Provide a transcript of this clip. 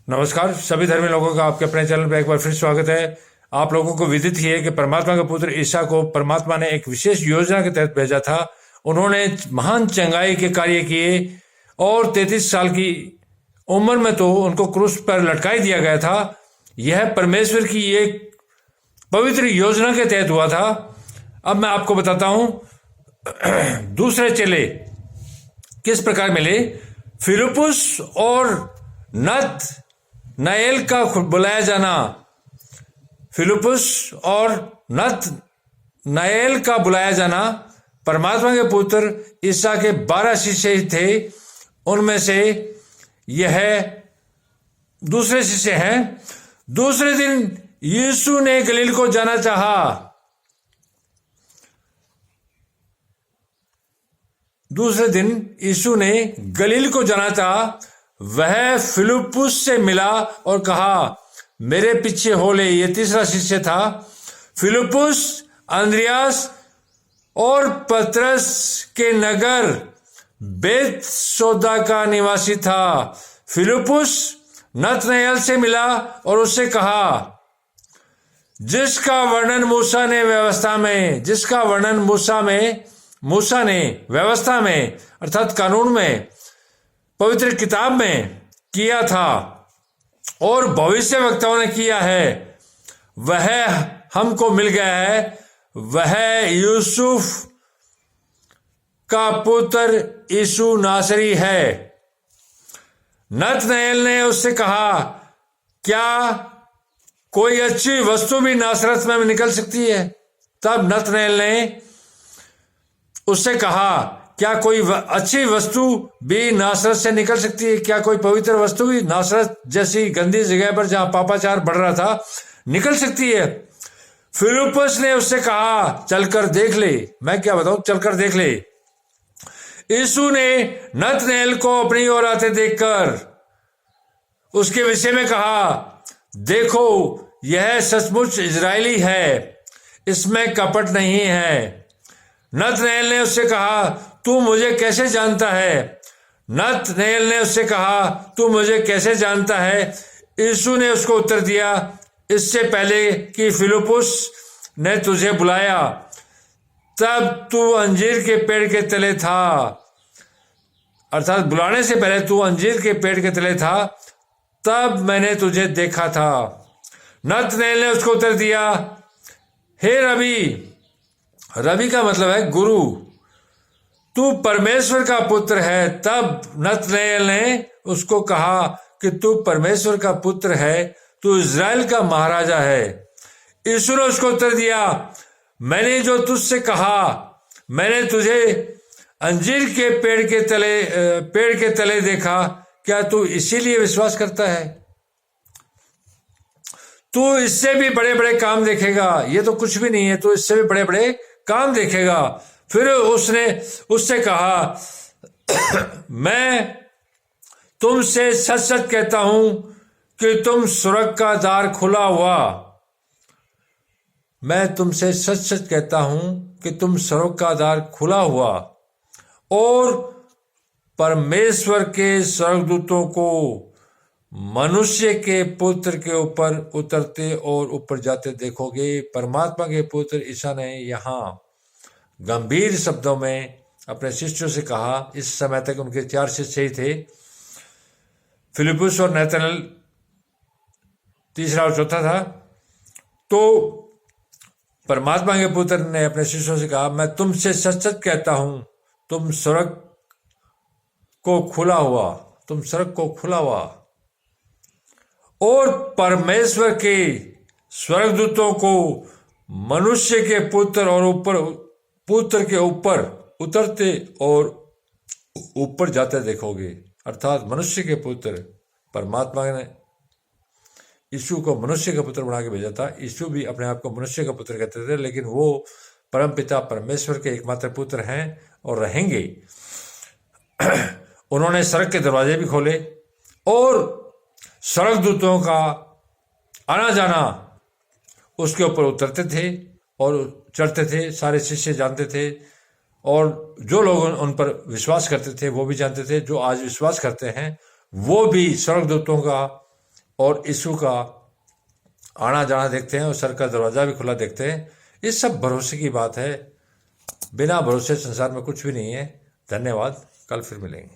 नमस्कार सभी धर्मी लोगों का आपके अपने चैनल पर एक बार फिर स्वागत है। आप लोगों को विदित ही है कि परमात्मा के पुत्र ईसा को परमात्मा ने एक विशेष योजना के तहत भेजा था। उन्होंने महान चंगाई के कार्य किए और 33 साल की उम्र में तो उनको क्रूस पर लटका दिया गया था। यह परमेश्वर की एक पवित्र योजना के तहत हुआ था। अब मैं आपको बताता हूं दूसरे चेले किस प्रकार मिले। फिलिपुस और नतनएल का बुलाया जाना। फिलिपुस और नतनएल का बुलाया जाना परमात्मा के पुत्र ईसा के 12 शिष्य थे। उनमें से यह दूसरे शिष्य हैं। दूसरे दिन यीशु ने गलील को जाना चाहा। दूसरे दिन यीशु ने गलील को जाना चाहा। वह फिलिपुस से मिला और कहा, मेरे पीछे हो ले। यह तीसरा शिष्य था। फिलिपुस अंद्रियास और पतरस के नगर बेतसोदा का निवासी था। फिलिपुस नतनएल से मिला और उससे कहा, जिसका वर्णन मूसा ने व्यवस्था में अर्थात कानून में, पवित्र किताब में किया था और भविष्यवक्ताओं ने किया है, वह हमको मिल गया है। वह यूसुफ का पुत्र यीशु नासरी है। नतनएल ने उससे कहा, क्या कोई अच्छी वस्तु भी नासरत में निकल सकती है? तब नतनएल ने उससे कहा, क्या कोई अच्छी वस्तु भी नासरत से निकल सकती है? क्या कोई पवित्र वस्तु भी नासरत जैसी गंदी जगह पर जहां पापाचार बढ़ रहा था निकल सकती है? फिलिपुस ने उससे कहा, चलकर देख ले। मैं क्या बताऊं, चलकर देख ले। यीशु ने नतनएल को अपनी ओर आते देखकर उसके विषय में कहा, देखो यह सचमुच इजरायली है, इसमें कपट नहीं है। नतनएल ने उससे कहा, तू मुझे कैसे जानता है? नतनएल ने उससे कहा, तू मुझे कैसे जानता है? यीशु ने उसको उत्तर दिया, इससे पहले कि फिलिपुस ने तुझे बुलाया तब तू अंजीर के पेड़ के तले था। अर्थात बुलाने से पहले तू अंजीर के पेड़ के तले था, तब मैंने तुझे देखा था। नतनएल ने उसको उत्तर दिया, हे रबी। रबी का मतलब है गुरु, तू परमेश्वर का पुत्र है। तब नतनएल ने उसको कहा कि तू परमेश्वर का पुत्र है, तू इज़राइल का महाराजा है। यीशु ने उसको उत्तर दिया, मैंने जो तुझसे कहा, मैंने तुझे अंजीर के पेड़ के तले देखा, क्या तू इसीलिए विश्वास करता है? तू इससे भी बड़े बड़े काम देखेगा। ये तो कुछ भी नहीं है, तू इससे भी बड़े बड़े काम देखेगा। फिर उसने उससे कहा, मैं तुमसे सच सच कहता हूं कि तुम स्वर्ग का द्वार खुला हुआ। मैं तुमसे सच सच कहता हूं कि तुम स्वर्ग का द्वार खुला हुआ और परमेश्वर के स्वर्गदूतों को मनुष्य के पुत्र के ऊपर उतरते और ऊपर जाते देखोगे। परमात्मा के पुत्र ईसा ने यहाँ गंभीर शब्दों में अपने शिष्यों से कहा। इस समय तक उनके 4 शिष्य ही थे, फिलिपुस और नतनएल तीसरा और चौथा था। तो परमात्मा के पुत्र ने अपने शिष्यों से कहा, मैं तुमसे सच सच कहता हूं, तुम स्वर्ग को खुला हुआ और परमेश्वर के स्वर्गदूतों को मनुष्य के पुत्र के ऊपर उतरते और ऊपर जाते देखोगे। अर्थात मनुष्य के पुत्र, परमात्मा ने यीशु को मनुष्य का पुत्र बना के भेजा था। यीशु भी अपने आप को मनुष्य का पुत्र कहते थे, लेकिन वो परमपिता परमेश्वर के एकमात्र पुत्र हैं और रहेंगे। उन्होंने स्वर्ग के दरवाजे भी खोले और स्वर्गदूतों का आना जाना उसके ऊपर उतरते थे और चढ़ते थे। सारे शिष्य जानते थे और जो लोग उन पर विश्वास करते थे वो भी जानते थे। जो आज विश्वास करते हैं वो भी स्वर्गदूतों का और यीशु का आना जाना देखते हैं और सर का दरवाज़ा भी खुला देखते हैं। ये सब भरोसे की बात है। बिना भरोसे संसार में कुछ भी नहीं है। धन्यवाद। कल फिर मिलेंगे।